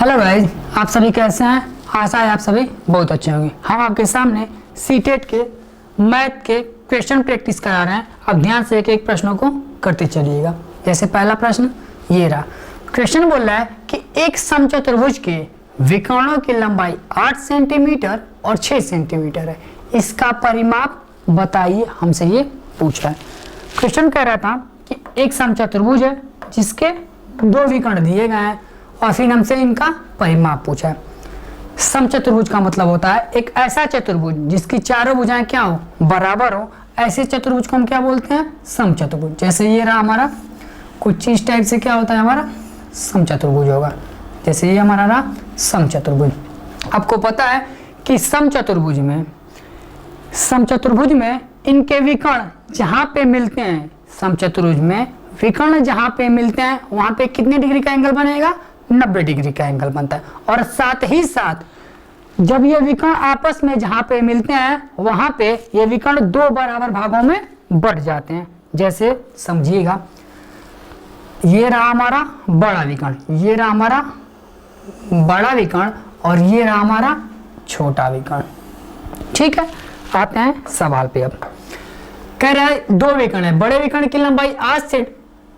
Hello guys, आप सभी कैसे हैं? आशा है आप सभी बहुत अच्छे होंगे। हम आपके सामने सीटेट के मैथ के क्वेश्चन प्रैक्टिस करा रहे हैं। अब ध्यान से एक एक प्रश्नों को करते चलिएगा। जैसे पहला प्रश्न ये रहा। क्वेश्चन बोल रहा है कि एक समचतुर्भुज के विकर्णों की लंबाई 8 सेंटीमीटर और 6 सेंटीमीटर है, इसका परिमाप बताइए। हमसे ये पूछा है। क्वेश्चन कह रहा था कि एक समचतुर्भुज है जिसके दो विकर्ण दिए गए हैं और फिर हमसे इनका परिमाप पूछा है। समचतुर्भुज का मतलब होता है एक ऐसा चतुर्भुज जिसकी चारों भुजाएं क्या हो, बराबर हो। ऐसे चतुर्भुज को हम क्या बोलते हैं? समचतुर्भुज। जैसे ये रहा हमारा, कुछ इस टाइप से क्या होता है हमारा समचतुर्भुज होगा। जैसे ये हमारा रहा समचतुर्भुज। आपको पता है कि समचतुर्भुज में इनके विकर्ण जहां पे मिलते हैं, समचतुर्भुज में विकर्ण जहां पे मिलते हैं वहां पे कितने डिग्री का एंगल बनेगा? 90 डिग्री का एंगल बनता है। और साथ ही साथ जब ये विकर्ण आपस में जहां पे मिलते हैं वहां पे ये विकर्ण दो बराबर भागों में बढ़ जाते हैं। जैसे समझिएगा, ये रहा हमारा बड़ा विकर्ण, ये रहा हमारा बड़ा विकर्ण और ये रहा हमारा छोटा विकर्ण। ठीक है, आते हैं सवाल पे। अब कह रहा है दो विकर्ण है, बड़े विकर्ण की लंबाई 8 से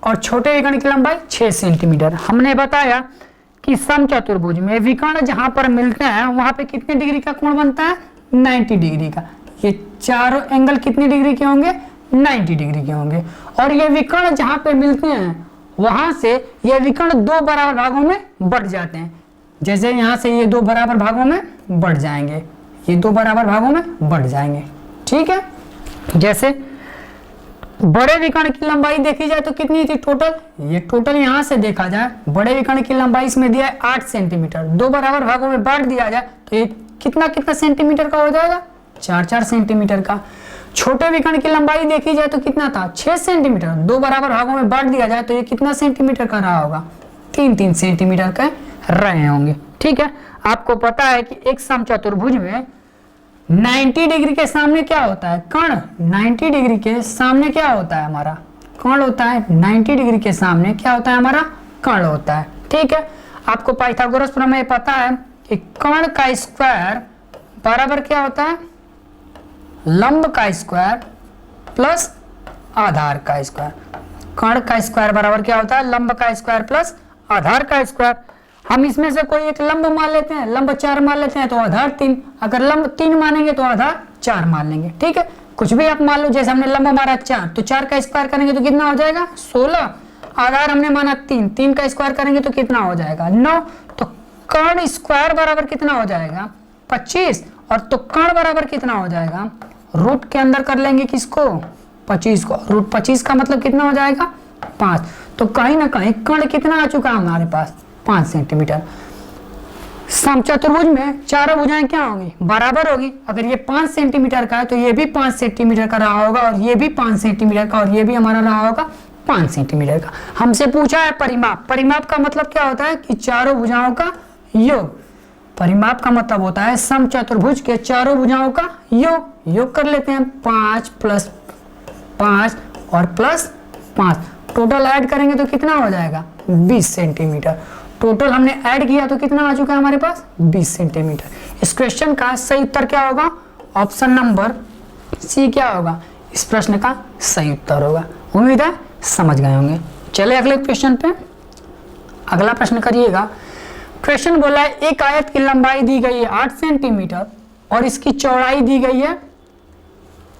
और छोटे विकर्ण की लंबाई 6 सेंटीमीटर। हमने बताया कि समचतुर्भुज में विकर्ण जहां पर मिलते हैं वहां पे कितने डिग्री का कोण बनता है? 90 डिग्री का। ये चारों एंगल कितने डिग्री के होंगे? 90 डिग्री के होंगे। और ये विकर्ण जहां पे मिलते हैं वहां से ये विकर्ण दो बराबर भागों में बढ़ जाते हैं। जैसे यहां से ये दो बराबर भागों में बढ़ जाएंगे, ये दो बराबर भागों में बढ़ जाएंगे। ठीक है, जैसे बड़े विकर्ण की लंबाई देखी जाए तो कितनी थी टोटल? ये टोटल यहां से देखा जाए, बड़े विकर्ण की लंबाई इसमें दिया है 8 सेंटीमीटर। दो बराबर भागों में बांट दिया जाए तो ये कितना कितना सेंटीमीटर का हो जाएगा? 4-4 सेंटीमीटर का। छोटे विकर्ण की लंबाई देखी जाए तो कितना था? 6 सेंटीमीटर। दो बराबर भागों में बांट दिया जाए तो ये कितना सेंटीमीटर का रहा होगा? 3-3 सेंटीमीटर का रहे होंगे। ठीक है, आपको पता है कि एक समचतुर्भुज में 90 डिग्री के सामने क्या होता है? कर्ण। 90 डिग्री के सामने क्या होता है? हमारा कर्ण होता है। 90 डिग्री के सामने क्या होता है? हमारा कर्ण होता है। ठीक है, आपको पाइथागोरस प्रमेय पता है कि कर्ण का स्क्वायर बराबर क्या होता है? लंब का स्क्वायर प्लस आधार का स्क्वायर। कर्ण का स्क्वायर बराबर क्या होता है? लंब का स्क्वायर प्लस आधार का स्क्वायर। हम इसमें से कोई एक लंब मान लेते हैं, लंब 4 मान लेते हैं तो आधार 3। अगर लंब 3 मानेंगे तो आधार 4 मान लेंगे। ठीक है, कुछ भी आप मान लो। जैसे हमने लंब मारा 4 तो 4 का स्क्वायर करेंगे तो कितना हो जाएगा? 16। आधार हमने माना 3, 3 का स्क्वायर करेंगे तो कितना हो जाएगा? 9। तो कर्ण स्क्वायर बराबर कितना हो जाएगा? 25। और तो कर्ण बराबर कितना हो जाएगा? रूट के अंदर कर लेंगे किसको? 25 को। रूट 25 का मतलब कितना हो जाएगा? 5। तो कहीं ना कहीं कर्ण कितना आ चुका है हमारे पास? 5 सेंटीमीटर। समचतुर्भुज में चारों भुजाएं क्या होंगी? बराबर होगी। अगर ये 5 सेंटीमीटर का है तो ये भी 5 सेंटीमीटर का रहा होगा और ये भी 5 सेंटीमीटर का और ये भी हमारा रहा होगा 5 सेंटीमीटर का। हमसे पूछा है परिमाप। परिमाप का मतलब क्या होता है? कि चारों भुजाओं का योग। परिमाप का मतलब होता है समचतुर्भुज के चारों भुजाओं का योग। योग कर लेते हैं, 5 + 5 और +5। टोटल ऐड करेंगे तो कितना हो जाएगा? 20 सेंटीमीटर। टोटल हमने ऐड किया तो कितना आ चुका है हमारे पास? 20 सेंटीमीटर। इस क्वेश्चन का सही उत्तर क्या होगा? ऑप्शन नंबर सी क्या होगा? इस प्रश्न का सही उत्तर होगा। उम्मीद है समझ गए होंगे। चले अगले क्वेश्चन पे। अगला प्रश्न करिएगा। क्वेश्चन बोला है एक आयत की लंबाई दी गई है 8 सेंटीमीटर और इसकी चौड़ाई दी गई है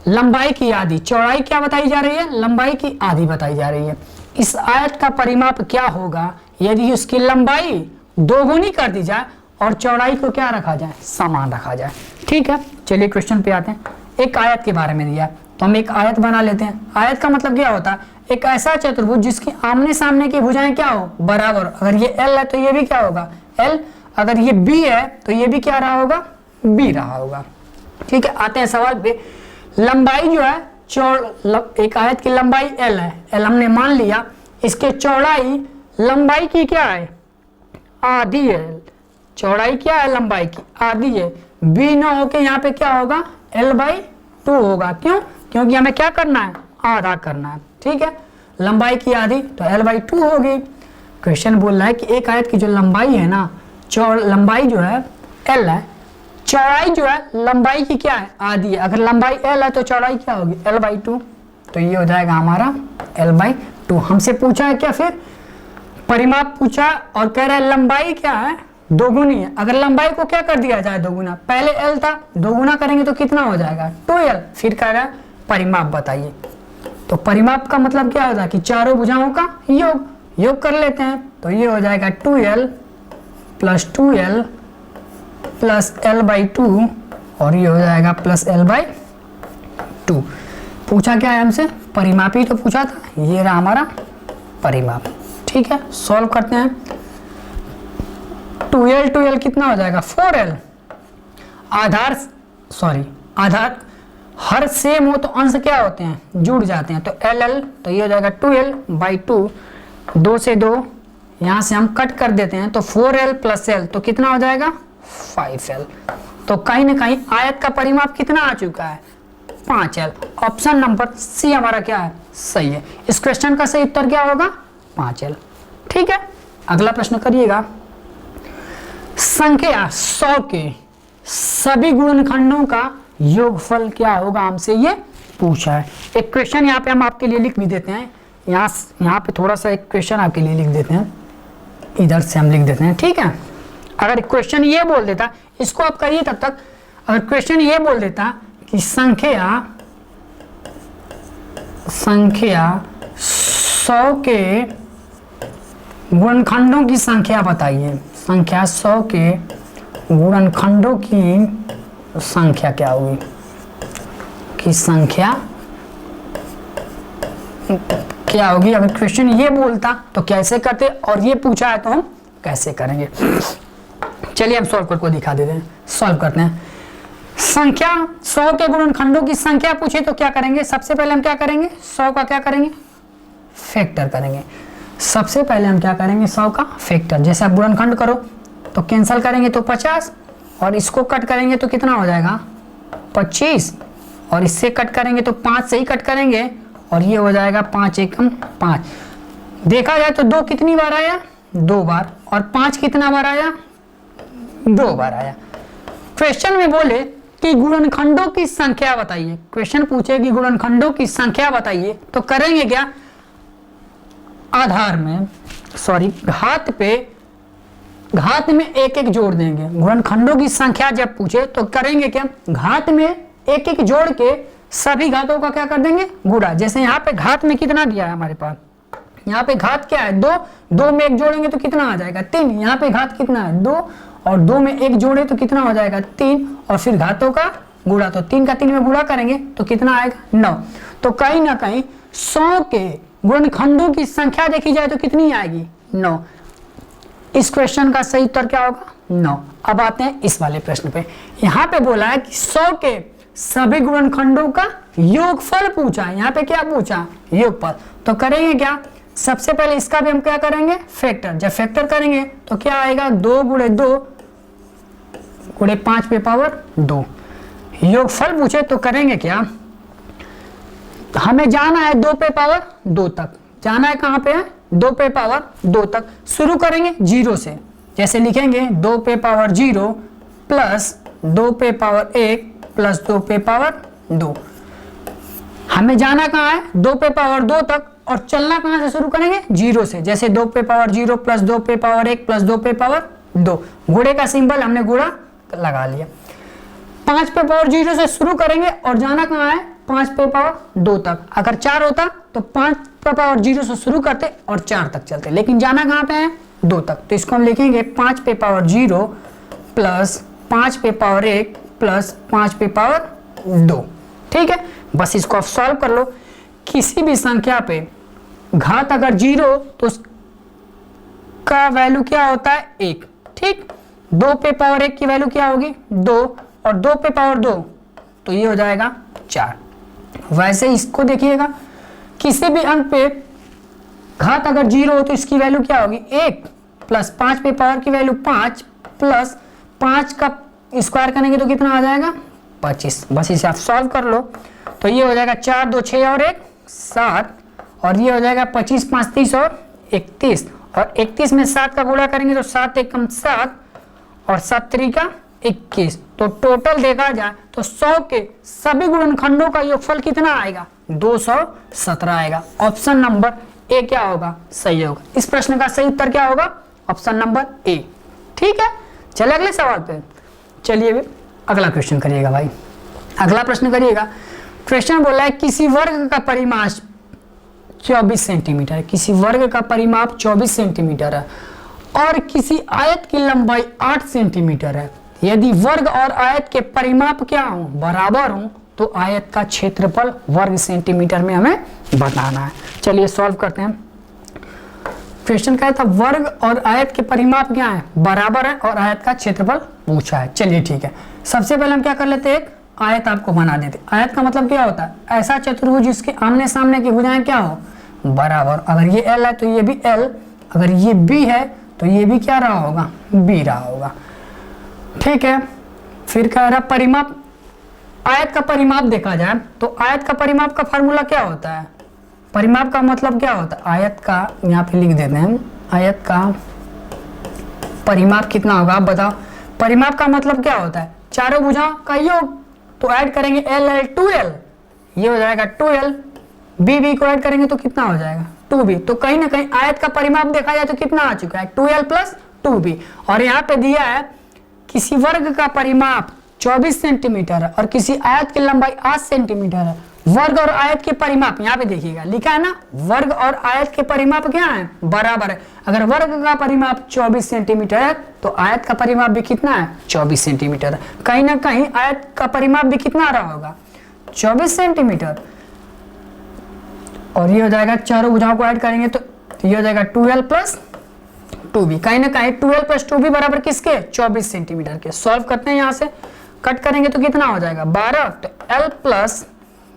लंबाई की आधी। चौड़ाई क्या बताई जा रही है? लंबाई की आधी बताई जा रही है। इस आयत का परिमाप क्या होगा यदि उसकी लंबाई दोगुनी कर दी जाए और चौड़ाई को क्या रखा जाए? समान रखा जाए। ठीक है, चलिए क्वेश्चन पे आते हैं। एक आयत के बारे में दिया है तो हम एक आयत बना लेते हैं। आयत का मतलब क्या होता है? एक ऐसा चतुर्भुज जिसकी आमने सामने की भुजाएं क्या हो? बराबर। अगर ये L है तो ये भी क्या होगा? L। अगर ये B है तो ये भी क्या रहा होगा? B रहा होगा। ठीक है, आते हैं सवाल पे। लंबाई जो है एक आयत की लंबाई L है, L हमने मान लिया। इसके चौड़ाई लंबाई की क्या है? आधी है। चौड़ाई क्या है? लंबाई की आधी है। B ना होके यहाँ पे क्या होगा? L/2 होगा। क्यों? क्योंकि हमें क्या करना है? आधा करना है। ठीक है, लंबाई की आधी तो L/2 होगी। क्वेश्चन बोल रहा है कि एक आयत की जो लंबाई है ना लंबाई जो है l है, चौड़ाई जो है लंबाई की क्या है, आधी है। अगर लंबाई l है तो चौड़ाई क्या होगी, l/2। तो ये हो जाएगा हमारा l/2। हमसे पूछा है क्या, फिर परिमाप पूछा और कह रहा है लंबाई क्या है, दोगुनी है। अगर लंबाई को क्या कर दिया जाए, दोगुना, पहले l था, दोगुना करेंगे तो कितना हो जाएगा, 2l। फिर कह रहा है परिमाप बताइए। तो परिमाप का मतलब क्या होता है कि चारों भुजाओं का योग कर लेते हैं। तो ये हो जाएगा 2l plus 2l plus l/2 और ये हो जाएगा प्लस l/2। पूछा क्या है हमसे, परिमाप ही तो पूछा था। ये रहा हमारा परिमाप। ठीक है, सॉल्व करते हैं। 2l कितना हो जाएगा, 4l। आधार हर सेम हो तो अंश क्या होते हैं, जुड़ जाते हैं। तो l, तो ये हो जाएगा 2l/2। 2 से 2 यहाँ से हम कट कर देते हैं, तो 4l प्लस l तो कितना हो जाएगा, 5l। तो कहीं ना कहीं आयत का परिमाप कितना आ चुका है, 5l। ऑप्शन नंबर सी हमारा क्या है, सही है। इस क्वेश्चन का सही उत्तर क्या होगा, 5l। ठीक है, अगला प्रश्न करिएगा। संख्या 100 के सभी गुणनखंडों का योगफल क्या होगा, हमसे ये पूछा है। एक क्वेश्चन यहाँ पे हम आपके लिए लिख भी देते हैं। यहाँ पे थोड़ा सा एक क्वेश्चन आपके लिए लिख देते हैं, इधर से हम लिख देते हैं। ठीक है, अगर क्वेश्चन ये बोल देता, इसको आप करिए तब तक। अगर क्वेश्चन ये बोल देता कि संख्या 100 के गुणनखंडों की संख्या बताइए, संख्या 100 के गुणनखंडों की संख्या क्या होगी, कि संख्या क्या होगी। अगर क्वेश्चन ये बोलता तो कैसे करते, और ये पूछा है तो हम कैसे करेंगे। चलिए हम सॉल्व करके दिखा देते हैं, सॉल्व करते हैं। संख्या 100 के गुणनखंडों की संख्या पूछे तो क्या करेंगे, सबसे पहले हम क्या करेंगे, 100 का क्या करेंगे, फैक्टर करेंगे। सबसे पहले हम क्या करेंगे, 100 का फैक्टर। जैसे आप गुणनखंड करो तो कैंसिल करेंगे तो 50, और इसको कट करेंगे तो कितना हो जाएगा, 25, और इससे कट करेंगे तो 5 से ही कट करेंगे, और ये हो जाएगा 5 एकम 5। देखा जाए तो 2 कितनी बार आया, 2 बार, और 5 कितना बार आया, 2 बार आया। क्वेश्चन में बोले कि गुणनखंडों की संख्या बताइए, क्वेश्चन पूछे कि गुणनखंडों की संख्या बताइए, तो करेंगे क्या, आधार में घात में एक एक जोड़ देंगे। गुणनखंडों की संख्या जब पूछे तो करेंगे क्या, घात में एक एक जोड़ के सभी घातों का क्या कर देंगे, गुणा। जैसे यहाँ पे घात में कितना दिया है हमारे पास, यहाँ पे घात क्या है, 2, 2 में एक जोड़ेंगे तो कितना आ जाएगा, 3। यहाँ पे घात कितना है, 2, और 2 में एक जोड़े तो कितना हो जाएगा, 3, और फिर घातों का गुणा, तो 3 का 3 में गुणा करेंगे तो कितना आएगा, 9। तो कहीं ना कहीं 100 के गुणनखंडों की संख्या देखी जाए तो कितनी आएगी, 9। इस क्वेश्चन का सही उत्तर क्या होगा, 9। अब आते हैं इस वाले प्रश्न पे। यहाँ पे बोला है कि 100 के सभी गुणनखंडों का योगफल पूछा है। यहाँ पे क्या पूछा, योगफल। तो करेंगे क्या, सबसे पहले इसका भी हम क्या करेंगे, फैक्टर। जब फैक्टर करेंगे तो क्या आएगा, 2 × 2 × 5⁻2। योगफल पूछे तो करेंगे क्या, हमें जाना है 2⁻2 तक। जाना है कहाँ पे है, 2⁻2 तक। शुरू करेंगे 0 से, जैसे लिखेंगे 2⁻0 प्लस 2⁻1 प्लस 2⁻2। हमें जाना कहाँ है, 2⁻2 तक, और चलना कहाँ से शुरू करेंगे, 0 से। जैसे 2⁻0 प्लस 2⁻1 प्लस 2⁻2। गुणे का सिंबल हमने गुणा लगा लिया। 5⁻0 से शुरू करेंगे और जाना कहाँ है, 5⁻2 तक। अगर 4 होता तो 5⁻0 से शुरू करते और 4 तक चलते, लेकिन जाना कहाँ पे है, 2 तक। तो इसको हम लिखेंगे 5⁻0 प्लस 5⁻1 प्लस 5⁻2। ठीक है, बस इसको आप सॉल्व कर लो। किसी भी संख्या पे घात अगर 0 तो उसका वैल्यू क्या होता है, 1। ठीक, 2⁻1 की वैल्यू क्या होगी, 2, और 2⁻2 तो ये हो जाएगा 4। वैसे इसको देखिएगा, किसी भी अंक पे घात अगर 0 हो तो इसकी वैल्यू क्या होगी, 1, प्लस 5 की वैल्यू 5, प्लस 5 का स्क्वायर करेंगे तो कितना आ जाएगा, 25। बस इसे आप सॉल्व कर लो। तो ये हो जाएगा 4, 2, 6 और 1 7, और ये हो जाएगा 25, 5, 30 और 31, और 31 में 7 का गुणा करेंगे तो 7 एकम 7, और 7 त्रिका 21। तो टोटल देखा जाए तो 100 के सभी गुणनखंडों का योगफल कितना आएगा? 217 आएगा। ऑप्शन नंबर ए क्या होगा? सही होगा। इस प्रश्न का सही उत्तर क्या होगा? Option number A. ठीक है, चलिए अगले सवाल पे। चलिए अगला क्वेश्चन करिएगा भाई, अगला प्रश्न करिएगा। क्वेश्चन बोला है किसी वर्ग का परिमाप 24 सेंटीमीटर है, किसी वर्ग का परिमाप 24 सेंटीमीटर है और किसी आयत की लंबाई 8 सेंटीमीटर है। यदि वर्ग और आयत के परिमाप क्या हो? बराबर हो, तो आयत का क्षेत्रफल वर्ग सेंटीमीटर में हमें बताना है। चलिए सॉल्व करते हैं। क्वेश्चन क्या था? वर्ग और आयत के परिमाप क्या है? बराबर है और आयत का क्षेत्रफल पूछा है। चलिए ठीक है, सबसे पहले हम क्या कर लेते हैं, एक आयत आपको बना देते। आयत का मतलब क्या होता है? ऐसा चतुर्भुज जिसके आमने सामने की भुजाएं क्या हो? बराबर। अगर ये L है तो ये भी L, अगर ये B है तो ये भी क्या रहा होगा? B रहा होगा। ठीक है, फिर कह रहा परिमाप, आयत का परिमाप देखा जाए तो आयत का परिमाप का फार्मूला क्या होता है? परिमाप का मतलब क्या होता है? आयत का, यहाँ पे लिख देते हैं, आयत का परिमाप कितना होगा आप बताओ। परिमाप का मतलब क्या होता है? चारों भुजाओं का योग। तो ऐड करेंगे L L 2L, ये हो जाएगा 2L। B को ऐड करेंगे तो कितना हो जाएगा? 2B। तो कहीं ना कहीं आयत का परिमाप देखा जाए तो कितना आ चुका है? 2L plus 2B। और यहाँ पे दिया है किसी वर्ग का परिमाप 24 सेंटीमीटर है और किसी आयत की लंबाई 8 सेंटीमीटर है। वर्ग और आयत के परिमाप यहाँ पे देखिएगा, लिखा है ना, वर्ग और आयत के परिमाप क्या है? बराबर है। अगर वर्ग का परिमाप 24 सेंटीमीटर है तो आयत का परिमाप भी कितना है? 24 सेंटीमीटर है। कहीं ना कहीं आयत का परिमाप भी कितना रहा होगा? 24 सेंटीमीटर। और ये हो जाएगा, चारों भुजाओं को ऐड करेंगे तो ये हो जाएगा 2L प्लस 2B। कहीं ना कहीं 2L प्लस 2B बराबर किसके? 24 सेंटीमीटर के। सॉल्व करते हैं, यहाँ से कट करेंगे तो कितना हो जाएगा? 12। तो L प्लस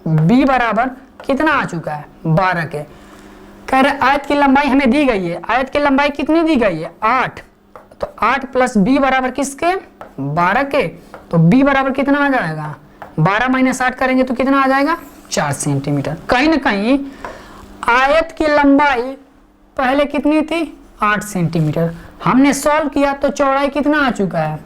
B बराबर कितना आ चुका है? 12 के। कह रहे आयत की लंबाई हमें दी गई है, आयत की लंबाई कितनी दी गई है? 8। तो 8 प्लस B बराबर किसके? 12 के। तो B बराबर कितना आ जाएगा? 12 माइनस 8 करेंगे तो कितना आ जाएगा? 4 सेंटीमीटर। कहीं ना कहीं आयत की लंबाई पहले कितनी थी? 8 सेंटीमीटर। हमने सॉल्व किया तो चौड़ाई कितना आ चुका है?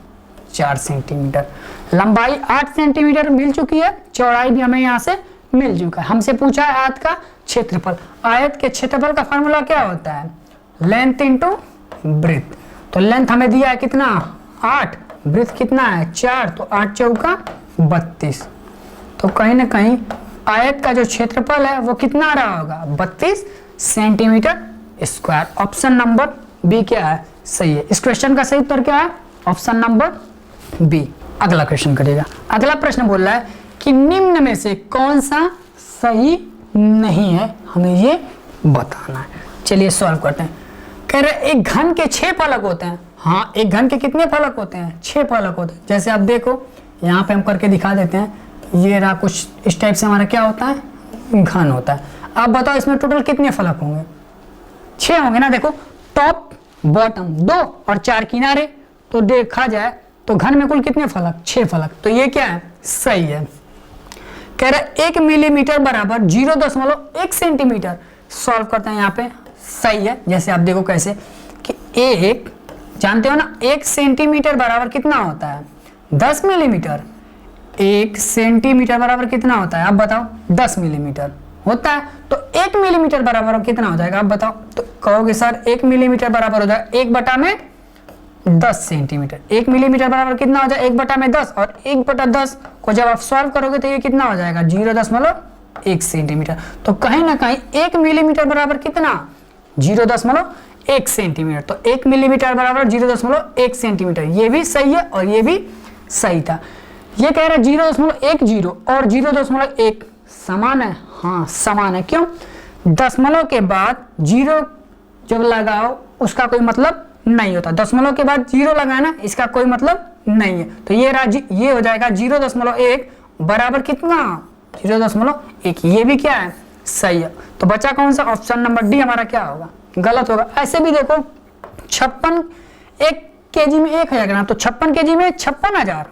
4 सेंटीमीटर। लंबाई 8 सेंटीमीटर मिल चुकी है, चौड़ाई भी हमें यहाँ से मिल चुका है। हमसे पूछा है आयत का क्षेत्रफल। आयत के क्षेत्रफल का फॉर्मूला क्या होता है? Length into breadth. तो लेंथ हमें दिया है कितना? 8। ब्रेथ कितना है? 4। तो 8 चौका 32। तो कहीं ना कहीं आयत का जो क्षेत्रफल है वो कितना रहा होगा? 32 centimetre square. Option number B क्या है? सही है। इस क्वेश्चन का सही उत्तर क्या है? Option number B. अगला क्वेश्चन करेगा। अगला प्रश्न बोल रहा है कि निम्न में से कौन सा सही नहीं है, हमें ये बताना है। चलिए सॉल्व करते हैं। कह रहे एक घन के 6 फलक होते हैं। हाँ, एक घन के कितने फलक होते हैं? 6 फलक होते हैं। जैसे आप देखो यहाँ पे हम करके दिखा देते हैं। ये रहा, कुछ इस टाइप से हमारा क्या होता है? घन होता है। आप बताओ इसमें टोटल कितने फलक होंगे? 6 होंगे ना। देखो टॉप बॉटम 2 और 4 किनारे। तो देखा जाए तो घन में कुल कितने फलक? 6 फलक। तो ये क्या है? सही है। कह रहा 1 मिलीमीटर बराबर 0.1 सेंटीमीटर। सॉल्व करते हैं यहाँ पे। सही है। जैसे आप देखो कैसे कि एक, जानते हो ना, 1 सेंटीमीटर बराबर कितना होता है? 10 मिलीमीटर। 1 सेंटीमीटर बराबर कितना होता है? आप बताओ। 10 मिलीमीटर होता है। तो 1 मिलीमीटर बराबर कितना हो जाएगा? आप बताओ। तो कहोगे सर 1 मिलीमीटर बराबर हो जाएगा 1/10 सेंटीमीटर। 1 मिलीमीटर बराबर कितना हो जाएगा? 1/10। और 1/10 को जब आप सॉल्व करोगे तो ये कितना हो जाएगा? 0.1 सेंटीमीटर। तो कहीं ना कहीं 1 मिलीमीटर बराबर कितना? 0.1 सेंटीमीटर। तो 1 मिलीमीटर बराबर 0.1 सेंटीमीटर। ये भी सही है और ये भी सही था। ये कह रहा है 0.10 और 0.1 समान है। हाँ समान है। क्यों? दशमलव के बाद 0 जब लगाओ उसका कोई मतलब नहीं होता। दशमलव के बाद 0 लगाना इसका कोई मतलब नहीं है। तो ये हो जाएगा 0.1 बराबर कितना? 0.1। ये भी क्या है? सही है। तो बचा कौन सा? ऑप्शन नंबर डी हमारा क्या होगा? गलत होगा। ऐसे भी देखो 56 1 केजी में 1000 ग्राम, तो 56 केजी में 56,000।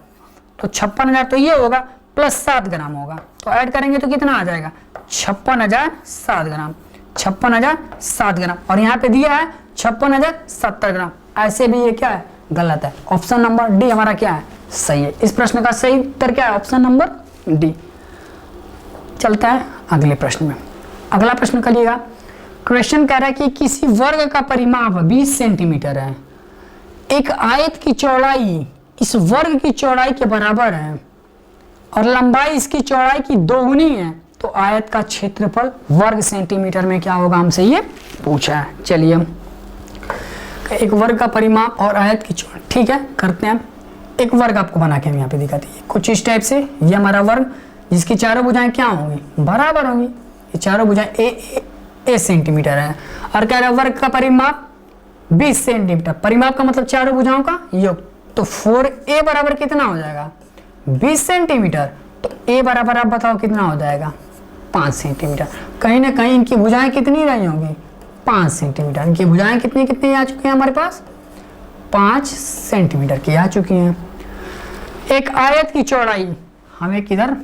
तो 56,000 तो ये होगा प्लस 7 ग्राम होगा। तो ऐड करेंगे तो कितना आ जाएगा? 56,007 ग्राम। 56,007 ग्राम। और यहाँ पे दिया है 56,070 ग्राम। ऐसे भी ये क्या है? गलत है। ऑप्शन नंबर डी हमारा क्या है, सही है। इस प्रश्न का सही उत्तर क्या है, ऑप्शन नंबर डी। चलता है अगले प्रश्न में। अगला प्रश्न करिएगा। क्वेश्चन कह रहा है कि किसी वर्ग का परिमाप 20 सेंटीमीटर है, एक आयत की चौड़ाई इस वर्ग की चौड़ाई के बराबर है और लंबाई इसकी चौड़ाई की दोगुनी है, तो आयत का क्षेत्रफल वर्ग सेंटीमीटर में क्या होगा, हमसे ये पूछा है। चलिए हम एक वर्ग का परिमाप और आयत की चौड़ाई, ठीक है, करते हैं। एक वर्ग आपको बना के हम यहाँ पे दिखाते हैं कुछ इस टाइप से। ये हमारा वर्ग जिसकी चारों भुजाएं क्या होंगी, बराबर होंगी। ये चारों भुजाएं ए सेंटीमीटर है और कह रहा है वर्ग का परिमाप 20 सेंटीमीटर। परिमाप का मतलब चारों भुजाओं का योग। तो 4a बराबर कितना हो जाएगा, 20 सेंटीमीटर। तो a बराबर आप बताओ कितना हो जाएगा, 5 सेंटीमीटर। कहीं ना कहीं इनकी भुजाएं कितनी रही होंगी, 5 सेंटीमीटर। इनकी भुजाएं कितनी कितनी आ चुकी हैं हमारे पास, 5 सेंटीमीटर की आ चुकी हैं। एक आयत की चौड़ाई, हम एक इधर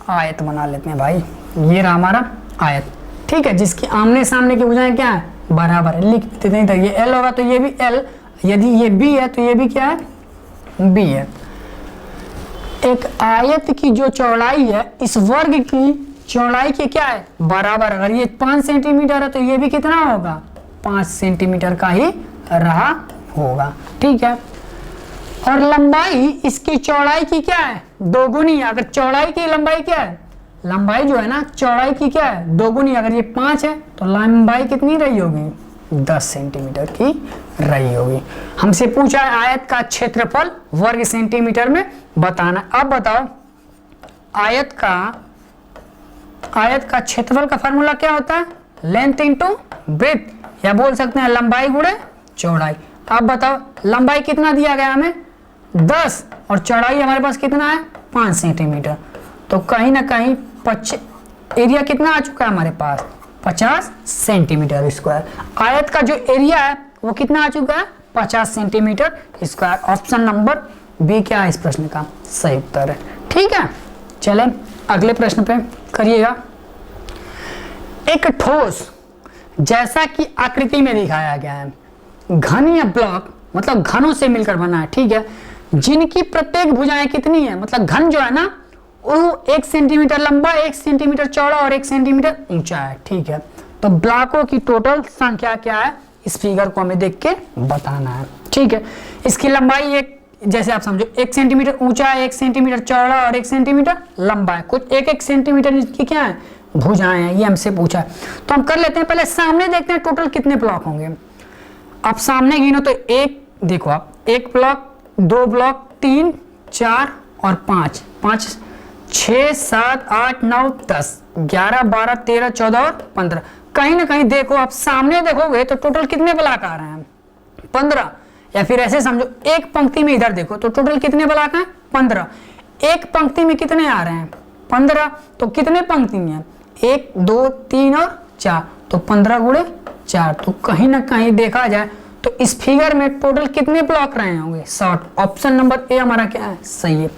आयत बना लेते हैं भाई। ये रहा हमारा आयत, ठीक है, जिसकी आमने सामने की भुजाएं क्या है, बराबर है। लिख देते हैं, ये l होगा तो ये भी l, यदि ये b है तो ये भी क्या है, b है। एक आयत की जो चौड़ाई है इस वर्ग की चौड़ाई के क्या है, बराबर। अगर ये 5 सेंटीमीटर है तो ये भी कितना होगा, 5 सेंटीमीटर का ही रहा होगा, ठीक है। और लंबाई इसकी चौड़ाई की क्या है, दोगुनी। अगर चौड़ाई की लंबाई क्या है, लंबाई जो है ना चौड़ाई की क्या है, दोगुनी। अगर ये 5 है तो लंबाई कितनी रही होगी, 10 सेंटीमीटर की रही होगी। हमसे पूछा है आयत का क्षेत्रफल वर्ग सेंटीमीटर में बताना। अब बताओ आयत का क्षेत्रफल का फार्मूला क्या होता है, लेंथ इंटू ब्रेथ, या बोल सकते हैं लंबाई गुणे चौड़ाई। अब बताओ लंबाई कितना दिया गया हमें, 10, और चौड़ाई हमारे पास कितना है, 5 सेंटीमीटर। तो कहीं ना कहीं एरिया कितना आ चुका है हमारे पास, 50 सेंटीमीटर स्क्वायर। आयत का जो एरिया है वो कितना आ चुका है, 50 centimetre square. Option number B क्या है इस प्रश्न का सही उत्तर है, ठीक है। चलें अगले प्रश्न पे करिएगा। एक ठोस जैसा कि आकृति में दिखाया गया है, घन या ब्लॉक मतलब घनों से मिलकर बना है, ठीक है, जिनकी प्रत्येक भुजाएं कितनी है, मतलब घन जो है ना वो 1 सेंटीमीटर लंबा, 1 सेंटीमीटर चौड़ा और 1 सेंटीमीटर ऊंचा है, ठीक है। तो ब्लॉकों की टोटल संख्या क्या है, इस फिगर को हमें देख के बताना है, ठीक है। इसकी लंबाई एक, जैसे आप समझो 1 सेंटीमीटर ऊंचा है, 1 सेंटीमीटर चौड़ा और 1 सेंटीमीटर लंबा है। कुछ 1-1 सेंटीमीटर इसकी क्या है, भुजाएं हैं, ये हमसे पूछा है। तो हम कर लेते हैं, पहले सामने देखते हैं टोटल कितने ब्लॉक होंगे। आप सामने गिनो तो एक, देखो आप 1 ब्लॉक, 2 ब्लॉक, 3, 4 और 5, 6, 7, 8, 9, 10, 11, 12, 13, 14 और 15। कहीं ना कहीं देखो, आप सामने देखोगे तो टोटल कितने ब्लॉक आ रहे हैं, 15। या फिर ऐसे समझो एक पंक्ति में इधर देखो तो टोटल कितने ब्लॉक हैं, 15। एक पंक्ति में कितने आ रहे हैं, 15। तो कितने पंक्ति में है, 1, 2, 3 और 4, तो 15 गुणे 4। तो कहीं ना कहीं देखा जाए तो इस फिगर में टोटल कितने ब्लॉक रहे होंगे, 60। ऑप्शन नंबर ए हमारा क्या है, सही है।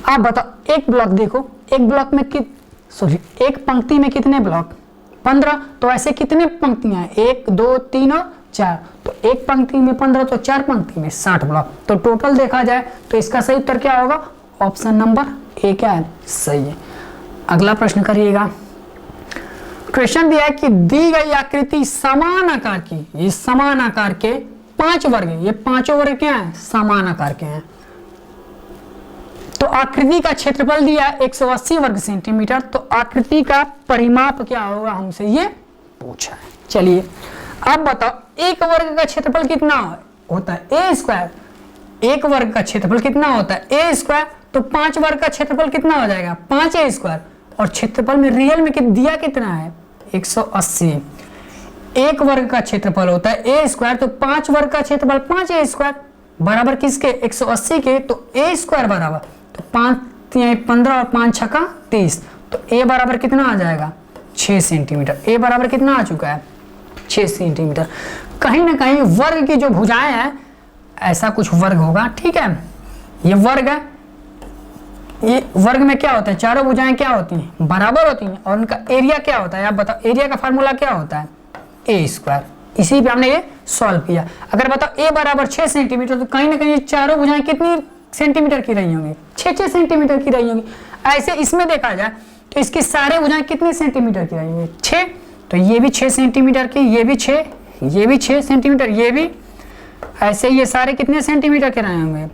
आप बताओ एक ब्लॉक देखो, एक ब्लॉक में एक पंक्ति में कितने ब्लॉक, 15। तो ऐसे कितने पंक्तियां हैं, 1, 2, 3 और 4। तो एक पंक्ति में 15, तो 4 पंक्ति में 60 ब्लॉक। तो टोटल देखा जाए तो इसका सही उत्तर क्या होगा, ऑप्शन नंबर ए क्या है, सही है। अगला प्रश्न करिएगा। क्वेश्चन दिया है कि दी गई आकृति समान आकार की, ये समान आकार के 5 वर्ग है, ये पांचों वर्ग क्या है, समान आकार के हैं। तो आकृति का क्षेत्रफल दिया है 180 वर्ग सेंटीमीटर। तो आकृति का परिमाप क्या होगा, हमसे ये पूछा है। चलिए अब बताओ एक वर्ग का क्षेत्रफल कितना होता है, ए स्क्वायर। एक वर्ग का क्षेत्रफल कितना होता है, ए स्क्वायर। तो 5 वर्ग का क्षेत्रफल कितना हो जाएगा, 5a स्क्वायर। और क्षेत्रफल में रियल में दिया कितना है, 180। एक वर्ग का क्षेत्रफल होता है ए स्क्वायर, तो 5 वर्ग का क्षेत्रफल 5a स्क्वायर बराबर किसके, 180 के। तो ए स्क्वायर बराबर, तो 5 15 और 5 छक्का 30। तो ए बराबर कितना आ जाएगा, 6 सेंटीमीटर। ए बराबर कितना आ चुका है, 6 सेंटीमीटर। कहीं ना कहीं वर्ग की जो भुजाएं हैं ऐसा कुछ वर्ग होगा, ठीक है। ये वर्ग है, ये वर्ग में क्या होता है, चारों भुजाएं क्या होती हैं, बराबर होती हैं। और उनका एरिया क्या होता है, आप बताओ एरिया का फार्मूला क्या होता है, ए स्क्वायर। इसी पे हमने ये सॉल्व किया। अगर बताओ a बराबर 6 सेंटीमीटर, तो कहीं ना कहीं चारों भुजाएं कितनी सेंटीमीटर की रही होंगी? 6 सेंटीमीटर की रही होंगी। ऐसे इसमें देखा जाए तो इसकी सारे भुजाएं कितने सेंटीमीटर की रही होंगी? 6। तो ये भी 6 सेंटीमीटर की, ये भी 6, ये भी 6 सेंटीमीटर, ये भी। ऐसे ये सारे कितने सेंटीमीटर के रहे होंगे?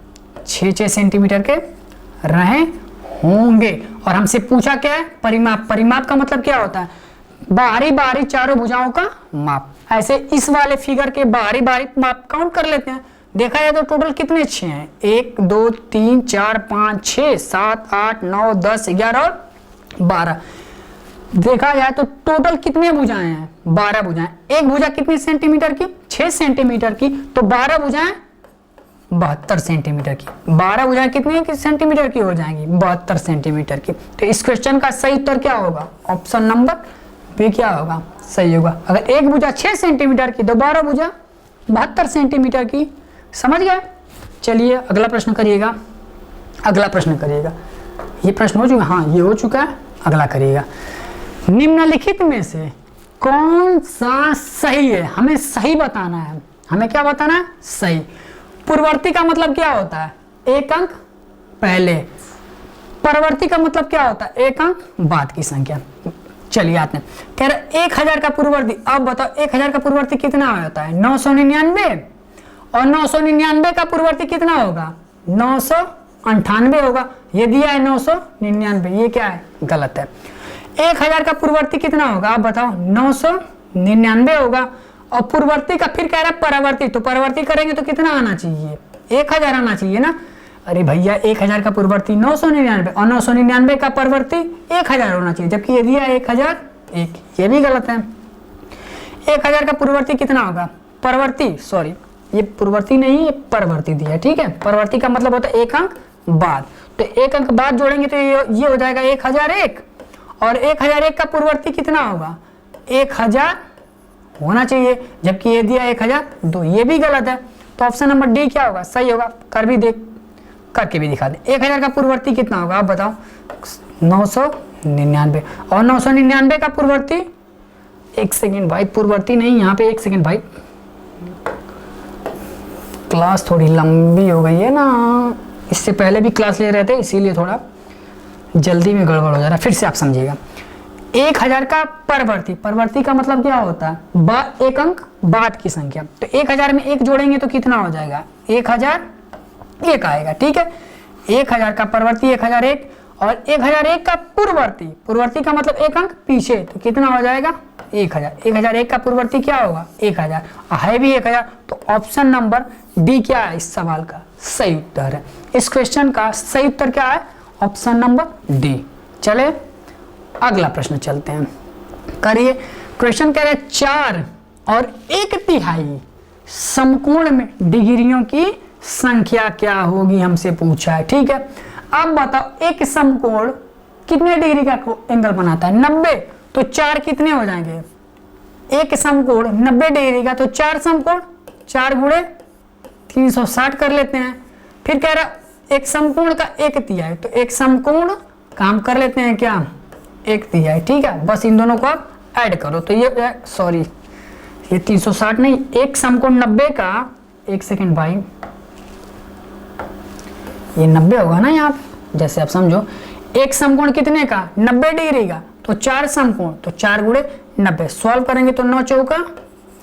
6 सेंटीमीटर के रहे होंगे। और हमसे पूछा क्या है? परिमाप। परिमाप का मतलब क्या होता है? बारी बारी चारों भुजाओं का माप। ऐसे इस वाले फिगर के बारी बारी माप काउंट कर लेते हैं। देखा जाए तो टोटल कितने 6 हैं? 1 2 3 4 5 6 7 8 9 10 11 और 12। देखा जाए तो टोटल कितने भुजाएं हैं? 12 भुजाएं। एक भुजा कितनी सेंटीमीटर की? 6 सेंटीमीटर की। तो 12 भुजाएं 72 सेंटीमीटर की। 12 भुजाएं कितनी सेंटीमीटर की हो जाएंगी? 72 सेंटीमीटर की। तो इस क्वेश्चन का सही उत्तर क्या होगा? ऑप्शन नंबर बी क्या होगा? सही होगा। अगर एक भुजा 6 सेंटीमीटर की तो 12 भुजा 72 सेंटीमीटर की। समझ गए? चलिए अगला प्रश्न करिएगा। अगला प्रश्न करिएगा। ये प्रश्न हो चुका? हाँ, ये हो चुका है। अगला करिएगा। निम्नलिखित में से कौन सा सही है? हमें सही बताना है। हमें क्या बताना है? सही। पूर्ववर्ती का मतलब क्या होता है? एक अंक पहले। परवर्ती का मतलब क्या होता है? एक अंक बाद की संख्या। चलिए आते हैं। कह रहे 1000 का पूर्ववर्ती। अब बताओ 1000 का पूर्ववर्ती कितना होता है? 999। और 999 का पूर्ववर्ती कितना होगा? 998 होगा। ये दिया है 999। ये क्या है? गलत है। 1000 का पूर्ववर्ती कितना होगा? आप बताओ। 999 होगा। और पूर्ववर्ती का फिर कह रहा है परावर्ती। तो परावर्ती करेंगे तो कितना आना चाहिए? 1000 आना चाहिए ना। अरे भैया 1000 का पूर्ववर्ती 999 और 999 का परवर्ती 1000 होना चाहिए, जबकि ये दिया 1001। ये भी गलत है। 1000 का पूर्ववर्ती कितना होगा? परवर्ती, सॉरी ये पूर्ववर्ती नहीं, ये परवर्ती दिया है। ठीक है, परवर्ती का मतलब होता है एक अंक बाद। तो एक अंक बाद जोड़ेंगे तो ये हो जाएगा 1001। और 1001 का पूर्ववर्ती कितना होगा? 1000 होना चाहिए, जबकि ये दिया 1002। ये भी गलत है। तो ऑप्शन नंबर डी क्या होगा? सही होगा। करके भी दिखा दे। 1000 का पूर्ववर्ती कितना होगा? आप बताओ। 999। और 999 का पूर्ववर्ती, एक सेकेंड भाई, पूर्ववर्ती नहीं, यहाँ पे एक सेकेंड भाई, क्लास थोड़ी लंबी हो गई है ना। इससे पहले भी क्लास ले रहे थे, इसीलिए थोड़ा जल्दी में गड़बड़ हो जा रहा है। फिर से आप समझिएगा। 1000 का परवर्ती। परवर्ती का मतलब क्या होता है? एक अंक बाद की संख्या। तो 1000 में एक जोड़ेंगे तो कितना हो जाएगा? 1001 आएगा। ठीक है, 1000 का परवर्ती 1001 और 1001 का पूर्ववर्ती। पूर्ववर्ती का मतलब एक अंक पीछे, तो कितना हो जाएगा? 1000। 1001 का पूर्ववर्ती क्या होगा? 1000 है भी 1000। तो ऑप्शन नंबर डी क्या है इस सवाल का? सही उत्तर है। इस क्वेश्चन का सही उत्तर क्या है? Option number D. चले अगला प्रश्न चलते हैं। करिए। क्वेश्चन कह रहे 4 और 1/3 समकोण में डिग्रियों की संख्या क्या होगी, हमसे पूछा है। ठीक है, अब बताओ एक समकोण कितने डिग्री का एंगल बनाता है? 90। तो 4 कितने हो जाएंगे? एक समकोण 90 डिग्री का, तो 4 समकोण 4 गुणे 360 कर लेते हैं। फिर कह रहा एक समकोण का 1/3, तो एक समकोण काम कर लेते हैं क्या? 1/3। ठीक है, बस इन दोनों को आप ऐड करो तो ये, सॉरी ये 360 नहीं, एक समकोण 90 का, एक सेकेंड भाई, ये 90 होगा ना यहाँ पे, जैसे आप समझो। एक समकोण कितने का? 90 डिग्री का। तो 4 समकोण, तो 4 गुणे 90। सॉल्व करेंगे तो 9 चौका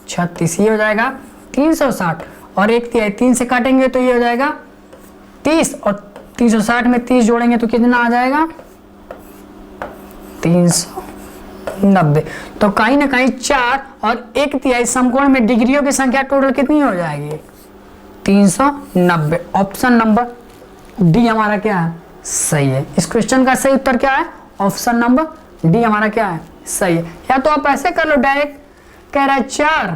36, ये हो जाएगा 360। और 1/3 3 से काटेंगे तो ये हो जाएगा 30। और 360 में 30 जोड़ेंगे तो कितना आ जाएगा? 390। तो कहीं ना कहीं 4 और 1/3 समकोण में डिग्रियों की संख्या टोटल कितनी हो जाएगी? 390। ऑप्शन नंबर डी हमारा क्या है? सही है। इस क्वेश्चन का सही उत्तर क्या है? ऑप्शन नंबर डी हमारा क्या है? सही है। या तो आप ऐसे कर लो डायरेक्ट, कह रहा है 4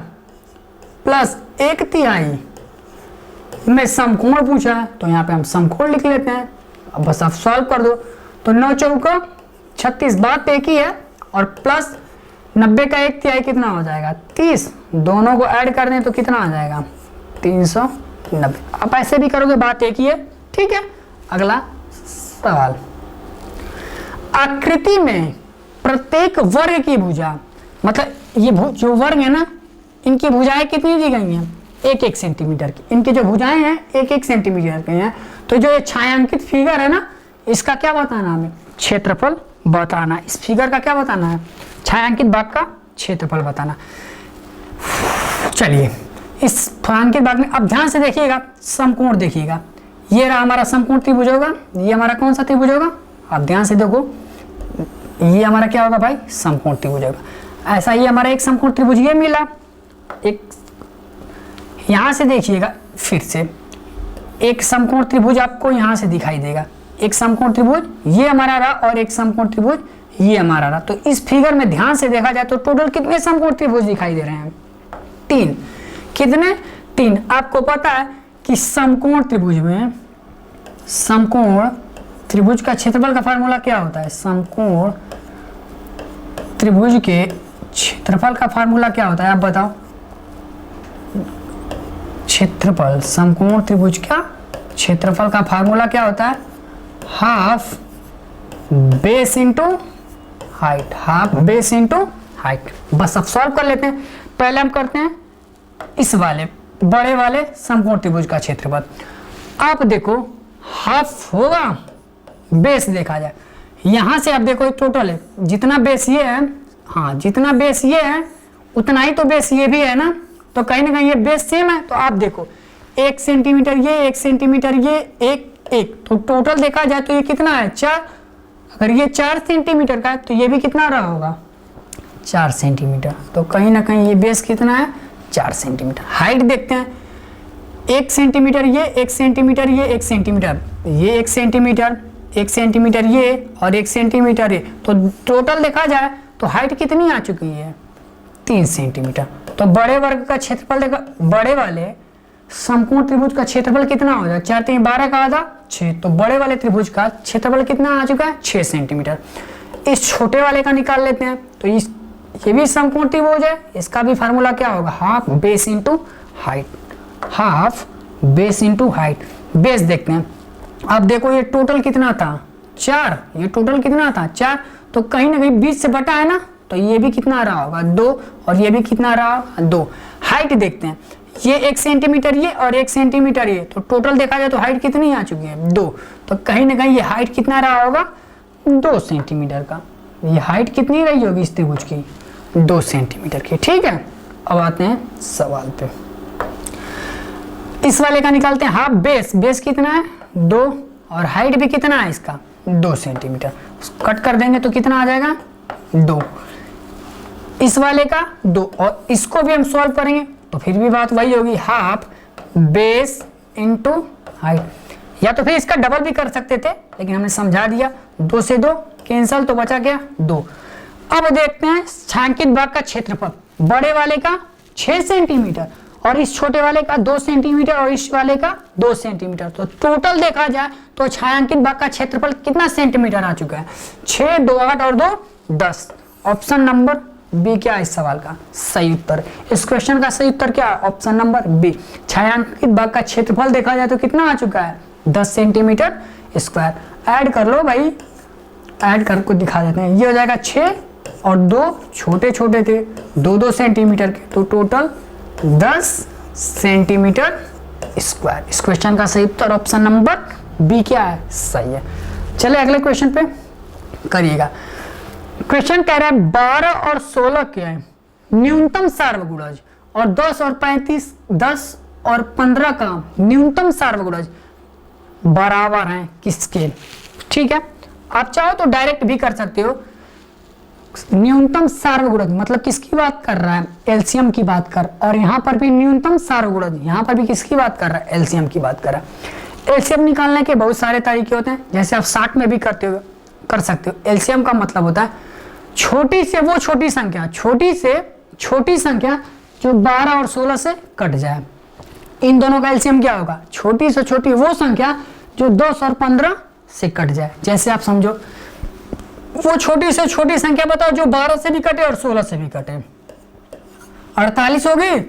प्लस 1/3 में समकोण पूछा है, तो यहाँ पे हम समकोण लिख लेते हैं। अब बस आप सॉल्व कर दो। तो 9 चौका 36, बात एक ही है। और प्लस 90 का 1/3 कितना हो जाएगा? 30। दोनों को ऐड कर दें तो कितना आ जाएगा? 390। आप ऐसे भी करोगे, बात एक ही है। ठीक है, अगला सवाल। आकृति में प्रत्येक वर्ग की भुजा, मतलब ये जो वर्ग है ना, इनकी भुजाएं कितनी दी गई हैं, 1-1 सेंटीमीटर की। इनकी जो भुजाएं हैं 1-1 सेंटीमीटर की हैं। तो जो ये छायांकित फिगर है ना, इसका क्या बताना हमें, क्षेत्रफल बताना। इस फिगर का क्या बताना है, छायांकित भाग का क्षेत्रफल बताना। चलिए इस छायांकित भाग में अब ध्यान से देखिएगा, समकोण देखिएगा। ये रहा हमारा समकोण त्रिभुज होगा, ये हमारा कौन सा त्रिभुज होगा, आप ध्यान से देखो, ये हमारा क्या होगा भाई, समकोण त्रिभुज होगा। ऐसा ही हमारा एक समकोण त्रिभुज ये मिला। एक यहां से देखिएगा, फिर से एक समकोण त्रिभुज आपको यहां से दिखाई देगा। एक समकोण त्रिभुज ये हमारा रहा और एक समकोण त्रिभुज ये हमारा रहा। तो इस फिगर में ध्यान से देखा जाए तो टोटल कितने समकोण त्रिभुज दिखाई दे रहे हैं, 3। कितने, 3। आपको पता है कि समकोण त्रिभुज में, समकोण त्रिभुज का क्षेत्रफल का फार्मूला क्या होता है, समकोण त्रिभुज के क्षेत्रफल का फार्मूला क्या होता है, आप बताओ। क्षेत्रफल, समकोण त्रिभुज का क्षेत्रफल का फार्मूला क्या होता है, half base into height, half base into height. बस अब सॉल्व कर लेते हैं। पहले हम करते हैं इस वाले बड़े वाले समकोण त्रिभुज का क्षेत्रफल। आप देखो हाफ होगा, बेस देखा जाए, यहां से आप देखो टोटल है, जितना बेस ये है, हाँ जितना बेस ये है उतना ही तो बेस ये भी है ना, तो कहीं ना कहीं ये बेस सेम है। तो आप देखो 1 सेंटीमीटर ये, 1 सेंटीमीटर ये, 1 तो टोटल देखा जाए तो ये कितना है, 4। अगर ये 4 सेंटीमीटर का है तो ये भी कितना रहा होगा, 4 सेंटीमीटर। तो कहीं ना कहीं ये बेस कितना है, 4 सेंटीमीटर। हाइट देखते हैं, 1 सेंटीमीटर ये, 1 सेंटीमीटर ये, 1 सेंटीमीटर ये, 1 सेंटीमीटर, 1 सेंटीमीटर ये और 1 सेंटीमीटर ये। तो टोटल देखा जाए तो हाइट कितनी आ चुकी है, 3 सेंटीमीटर। तो बड़े वर्ग का क्षेत्रफल देखा, बड़े वाले समकोण त्रिभुज का क्षेत्रफल कितना हो जाए, 4 3 12 का आधा 6। तो बड़े वाले त्रिभुज का क्षेत्रफल कितना आ चुका है, 6 सेंटीमीटर। इस छोटे वाले का निकाल लेते हैं। तो ये भी समकोण त्रिभुज है, इसका भी फार्मूला क्या होगा, half base into height, half base into height. Base देखते हैं, अब देखो ये टोटल कितना था, 4। ये टोटल कितना था, 4। तो कहीं ना कहीं 20 से बटा है ना, तो ये भी कितना रहा होगा, 2, और ये भी कितना रहा, 2। हाइट देखते हैं, ये 1 सेंटीमीटर ये और 1 सेंटीमीटर ये, तो टोटल देखा जाए तो हाइट कितनी आ चुकी है, 2। तो कहीं ना कहीं ये हाइट कितना रहा होगा, 2 सेंटीमीटर का। ये हाइट कितनी रही होगी इस त्रिभुज की, 2 सेंटीमीटर की। ठीक है, अब आते हैं सवाल पे। इस वाले का निकालते हैं, हाफ बेस, बेस कितना है, 2, और हाइट भी कितना है इसका, 2 सेंटीमीटर। कट कर देंगे तो कितना आ जाएगा, 2। इस वाले का 2, और इसको भी हम सॉल्व करेंगे तो फिर भी बात वही होगी, हाफ बेस इंटू हाइट। या तो फिर इसका डबल भी कर सकते थे, लेकिन हमने समझा दिया, 2 से 2 कैंसल, तो बचा क्या, 2। अब देखते हैं छायांकित भाग का क्षेत्रफल। बड़े वाले का 6 सेंटीमीटर और इस छोटे वाले का 2 सेंटीमीटर और इस वाले का 2 सेंटीमीटर। तो टोटल देखा जाए तो छायांकित भाग का क्षेत्रफल कितना सेंटीमीटर आ चुका है, 6, 2 8 और 2 10। ऑप्शन नंबर बी क्या है इस सवाल का सही उत्तर। इस क्वेश्चन का सही उत्तर क्या है, ऑप्शन नंबर बी। छायांकित भाग का क्षेत्रफल देखा जाए तो कितना आ चुका है, 10 सेंटीमीटर स्क्वायर। ऐड कर लो भाई, ऐड कर को दिखा देते हैं। ये हो जाएगा 6 और 2 छोटे छोटे थे 2-2 सेंटीमीटर के, तो टोटल 10 सेंटीमीटर स्क्वायर। इस क्वेश्चन का सही उत्तर ऑप्शन नंबर बी क्या है, सही है। चले अगले क्वेश्चन पे करिएगा। क्वेश्चन कह रहा है 12 और 16 के न्यूनतम सार्वगुणज और 10 और 35, 10 और 15 का न्यूनतम सार्वगुणज बराबर हैं किसके। ठीक है, आप चाहो तो डायरेक्ट भी कर सकते हो। न्यूनतम सार्वगुणज मतलब किसकी बात कर रहा है, एलसीएम की बात कर, और यहाँ पर भी न्यूनतम सार्वगुणज, यहाँ पर भी किसकी बात कर रहा है, एलसीएम की बात कर रहा है। एलसीएम निकालने के बहुत सारे तरीके होते हैं, जैसे आप 60 में भी कर सकते हो। एलसीएम का मतलब होता है छोटी से वो छोटी संख्या, छोटी से छोटी संख्या जो 12 और 16 से कट जाए। इन दोनों का एलसीएम क्या होगा, छोटी से छोटी वो संख्या जो 10 और 15 से कट जाए। जैसे आप समझो, वो छोटी से छोटी संख्या बताओ जो 12 से भी कटे और 16 से भी कटे। 48 हो गई,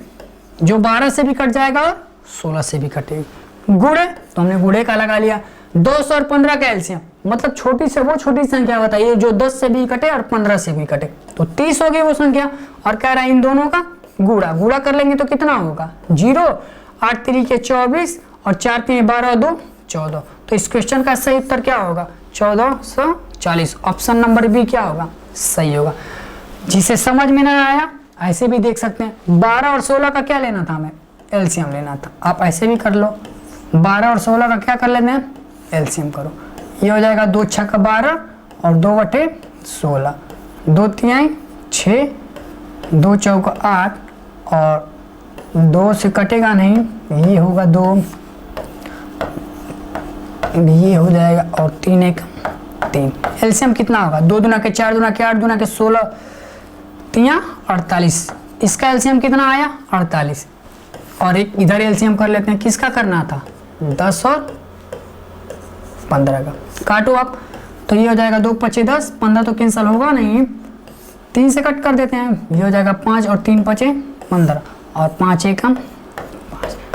जो 12 से भी कट जाएगा और 16 से भी कटेगी। गुणे, तो हमने गुणे का लगा लिया। 10 और 15 का एलसीएम मतलब छोटी से वो छोटी संख्या बताइए जो 10 से भी कटे और 15 से भी कटे, तो 30 हो गई वो संख्या। और कह रहा है इन दोनों का गुणा, गुणा कर लेंगे तो कितना होगा 0, 8 3 24 और 4 3 12 2 14। तो इस क्वेश्चन का सही उत्तर क्या होगा 1440। ऑप्शन नंबर बी क्या होगा सही होगा। जिसे समझ में ना आया ऐसे भी देख सकते हैं। 12 और 16 का क्या लेना था हमें एलसीएम लेना था, आप ऐसे भी कर लो। 12 और 16 का क्या कर लेते हैं एलसीएम करो। ये हो जाएगा 2 6 12 और 2 बटे 16, 2 3 6, 2 4 8 और 2 से कटेगा नहीं, ये होगा 2, ये हो जाएगा और 3 1 3। एलसीएम कितना होगा 2 दूना के 4 दूना के 8 दूना के 16 3 48। इसका एलसीएम कितना आया 48। और एक इधर एलसीएम कर लेते हैं, किसका करना था 10 और 15 का। काटो आप, तो ये हो जाएगा 2 5 10, 15 तो कैंसिल होगा नहीं, 3 से कट कर देते हैं, ये हो जाएगा 5 और 3 5 15 और 5 1 5।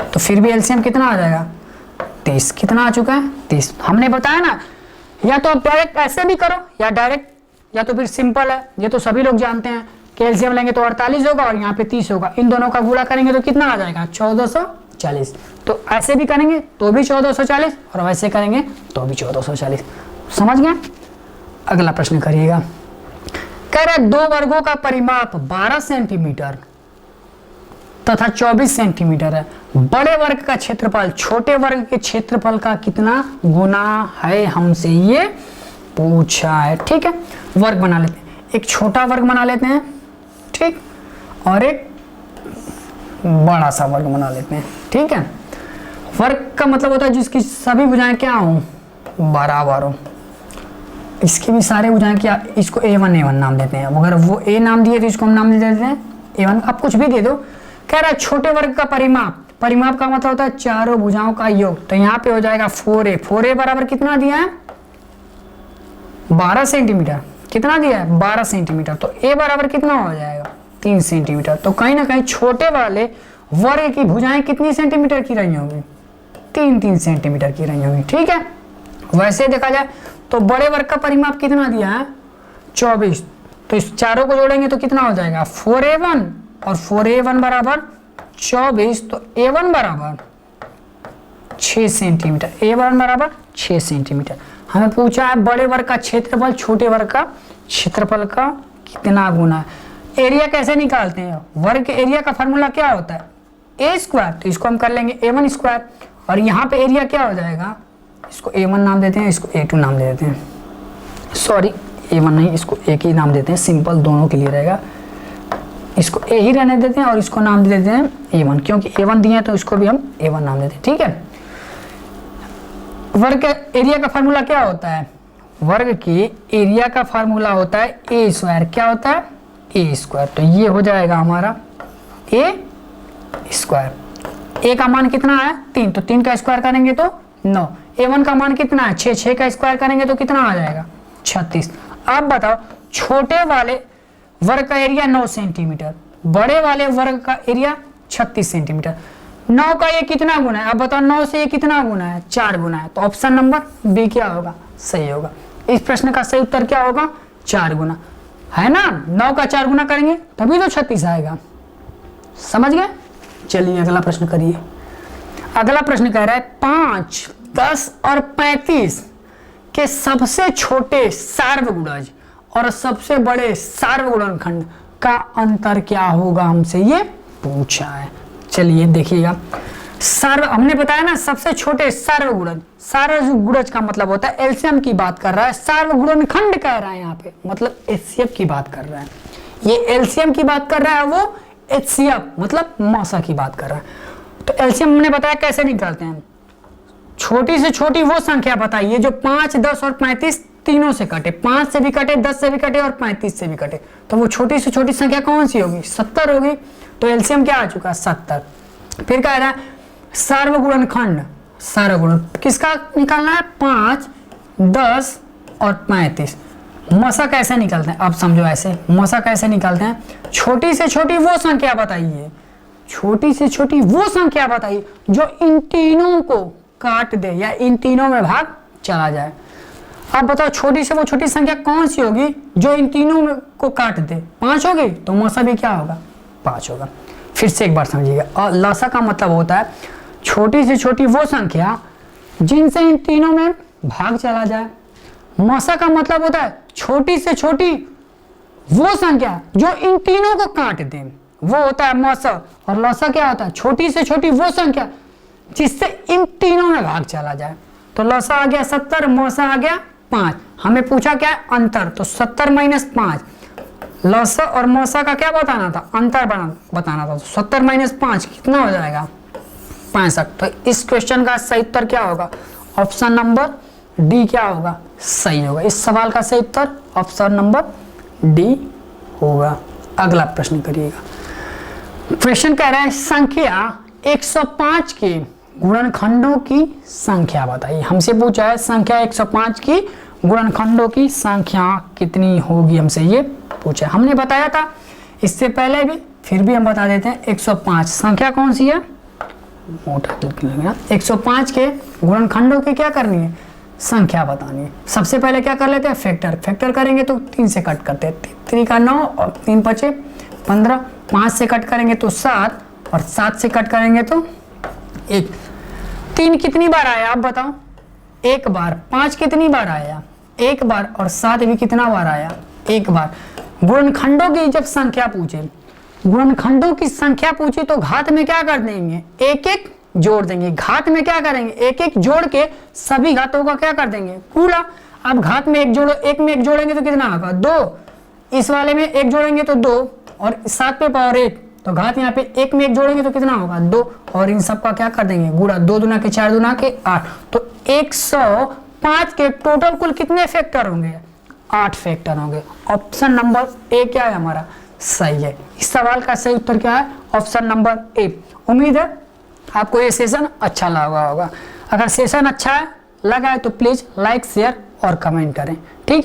तो फिर भी एलसीएम कितना आ जाएगा 30। कितना आ चुका है 30। हमने बताया ना, या तो आप डायरेक्ट ऐसे भी करो या डायरेक्ट, या तो फिर सिंपल है, ये तो सभी लोग जानते हैं कि एलसीएम लेंगे तो 48 होगा और यहाँ पे 30 होगा, इन दोनों का गुणा करेंगे तो कितना आ जाएगा 1440। तो ऐसे भी करेंगे तो भी 1440 और वैसे करेंगे तो भी 1440। समझ गए। अगला प्रश्न करिएगा। कह रहा है 2 वर्गों का परिमाप 12 सेंटीमीटर तथा 24 सेंटीमीटर है। बड़े वर्ग का क्षेत्रफल छोटे वर्ग के क्षेत्रफल का कितना गुना है, हमसे ये पूछा है। ठीक है, वर्ग बना लेते हैं, एक छोटा वर्ग बना लेते हैं, ठीक, और एक बड़ा सा वर्ग बना लेते हैं। ठीक है, वर्ग का मतलब होता है जिसकी सभी भुजाएं क्या हो बराबर हो। इसकी भी सारे भुजाएं क्या, इसको A1 नाम देते हैं। अगर वो A नाम दिए तो इसको हम नाम दे देते हैं A1। आप कुछ भी दे दो। कह रहा है छोटे वर्ग का परिमाप, परिमाप का मतलब होता है चारों भुजाओं का योग। तो यहाँ पे हो जाएगा 4A। 4A बराबर कितना दिया है 12 सेंटीमीटर। कितना दिया है 12 सेंटीमीटर। तो A बराबर कितना हो जाएगा 3 सेंटीमीटर। तो कहीं ना कहीं छोटे वाले वर्ग की भुजाएं कितनी सेंटीमीटर की रही होंगी 3 सेंटीमीटर की रही होंगी। ठीक है, वैसे देखा जाए तो बड़े वर्ग का परिमाप कितना दिया है 24। तो इस चारों को जोड़ेंगे तो कितना हो जाएगा 4A1 और 4A1 बराबर 24। तो A1 बराबर 6 सेंटीमीटर, A1 बराबर 6 सेंटीमीटर। हमें पूछा है बड़े वर्ग का क्षेत्रफल छोटे वर्ग का क्षेत्रफल का कितना गुना है। एरिया कैसे निकालते हैं, वर्ग के एरिया का फार्मूला क्या होता है A स्क्वायर। तो इसको हम कर लेंगे A1 स्क्वायर और यहाँ पे एरिया क्या हो जाएगा, इसको A1 नाम देते हैं, इसको A2 नाम दे देते हैं। सॉरी A1 नहीं, इसको एक ही नाम देते हैं, सिंपल दोनों के लिए रहेगा। इसको A ही रहने देते हैं और इसको नाम दे देते हैं A1, क्योंकि A1 दिए हैं तो इसको भी हम A1 नाम देते हैं। ठीक है, वर्ग के एरिया का फार्मूला क्या होता है, वर्ग के एरिया का फार्मूला होता है A स्क्वायर। क्या होता है A स्क्वायर। तो ये हो जाएगा हमारा A स्क्वायर। A का मान कितना है 3, तो 3 का स्क्वायर करेंगे तो 9। A1 का मान कितना है 6, 6 का स्क्वायर करेंगे तो कितना आ जाएगा 36। अब बताओ छोटे वाले वर्ग का एरिया 9 सेंटीमीटर, बड़े वाले वर्ग का एरिया 36 सेंटीमीटर। 9 का ये कितना गुना है, अब बताओ 9 से ये कितना गुना है 4 गुना है। तो ऑप्शन नंबर बी क्या होगा सही होगा। इस प्रश्न का सही उत्तर क्या होगा 4 गुना है ना। 9 का 4 गुना करेंगे तभी तो 36 आएगा। समझ गए। चलिए अगला प्रश्न करिए। अगला प्रश्न कह रहा है 5, 10 और 35 के सबसे छोटे सार्वगुणज और सबसे बड़े सार्वगुणनखंड का अंतर क्या होगा, हमसे ये पूछा है। चलिए देखिएगा, हमने बताया ना सबसे छोटे सार्वगुणज। सार्वगुणज का मतलब होता है एलसीएम की बात कर रहा है, सार्वगुणनखंड कह रहा है यहाँ पे, मतलब एचसीएफ की बात कर रहा है। ये एलसीएम की बात कर रहा है, वो एचसीएफ मतलब मासा की बात कर रहा है। तो एलसीएम हमने बताया कैसे निकालते हैं, छोटी से छोटी वो संख्या बताइए जो 5, 10 और 35 तीनों से कटे, 5 से भी कटे, 10 से भी कटे और 35 से भी कटे। तो वो छोटी से छोटी संख्या कौन सी होगी 70 होगी। तो एलसीएम क्या आ चुका 70। फिर कह रहा है सार्वगुणनखंड, सार्वगुण किसका निकालना है 5, 10 और 35। मसा कैसे निकालते हैं, अब समझो ऐसे मसा कैसे निकालते हैं, छोटी से छोटी वो संख्या बताइए, छोटी से छोटी वो संख्या बताइए जो इन तीनों को काट दे या इन तीनों में भाग चला जाए। अब बताओ छोटी से वो छोटी संख्या कौन सी होगी जो इन तीनों को काट दे, 5 होगी। तो मसा भी क्या होगा 5 होगा। फिर से एक बार समझिएगा। और लसा का मतलब होता है छोटी से छोटी वो संख्या जिनसे इन तीनों में भाग चला जाए। मौसा का मतलब होता है छोटी से छोटी वो संख्या जो इन तीनों को काट दे, वो होता है मौसा। और लौसा क्या होता है छोटी से छोटी वो संख्या जिससे इन तीनों में भाग चला जाए। तो लौसा आ गया 70, मौसा आ गया 5। हमें पूछा क्या है अंतर, तो 70 - 5। लौसा और मौसा का क्या बताना था, अंतर बताना था। तो 70 - 5 कितना हो जाएगा 65। तो इस क्वेश्चन का सही उत्तर क्या होगा, ऑप्शन नंबर डी क्या होगा, सही होगा। इस सवाल का सही उत्तर ऑप्शन नंबर डी होगा। अगला प्रश्न करिएगा। क्वेश्चन कह रहा है संख्या 105 के गुणनखंडों की संख्या बताइए। हमसे पूछा है संख्या 105 की गुणनखंडों की संख्या कितनी होगी, हमसे ये पूछा। हमने बताया था इससे पहले भी, फिर भी हम बता देते हैं। 105 संख्या कौन सी है, मोटा लगेगा। 105 के गुणनखंडों की क्या करनी है, संख्या बतानी है। सबसे पहले क्या कर लेते हैं, फैक्टर करेंगे तो 3 से कट करते हैं। 3 का 9 और 3 बचे 15। 5 से कट करेंगे तो 7 और 7 से कट करेंगे तो 1। 3 कितनी बार आया आप बताओ, एक बार। 5 कितनी बार आया, एक बार। और 7 भी कितना बार आया, एक बार। गुणनखंडों की जब संख्या पूछे, गुणनखंडों की संख्या पूछी तो घात में क्या कर देंगे, एक एक जोड़ देंगे। घात में क्या करेंगे, एक एक जोड़ के सभी घातों का क्या कर देंगे, गुणा। अब घात में एक जोड़ो, एक में एक जोड़ेंगे तो कितना होगा 2। इस वाले में एक जोड़ेंगे तो 2 और 7 पे पावर 1, तो घात यहाँ पे एक में एक जोड़ेंगे तो कितना होगा 2। और इन सब का क्या कर देंगे गुणा। 2 दूना के 4 दूना के 8। तो 105 के टोटल कुल कितने फैक्टर होंगे, 8 फैक्टर होंगे। ऑप्शन नंबर ए क्या है हमारा, सही है। इस सवाल का सही उत्तर क्या है, ऑप्शन नंबर ए। उम्मीद है आपको ये सेशन अच्छा लगा होगा। अगर सेशन अच्छा है लगा है तो प्लीज लाइक, शेयर और कमेंट करें, ठीक है।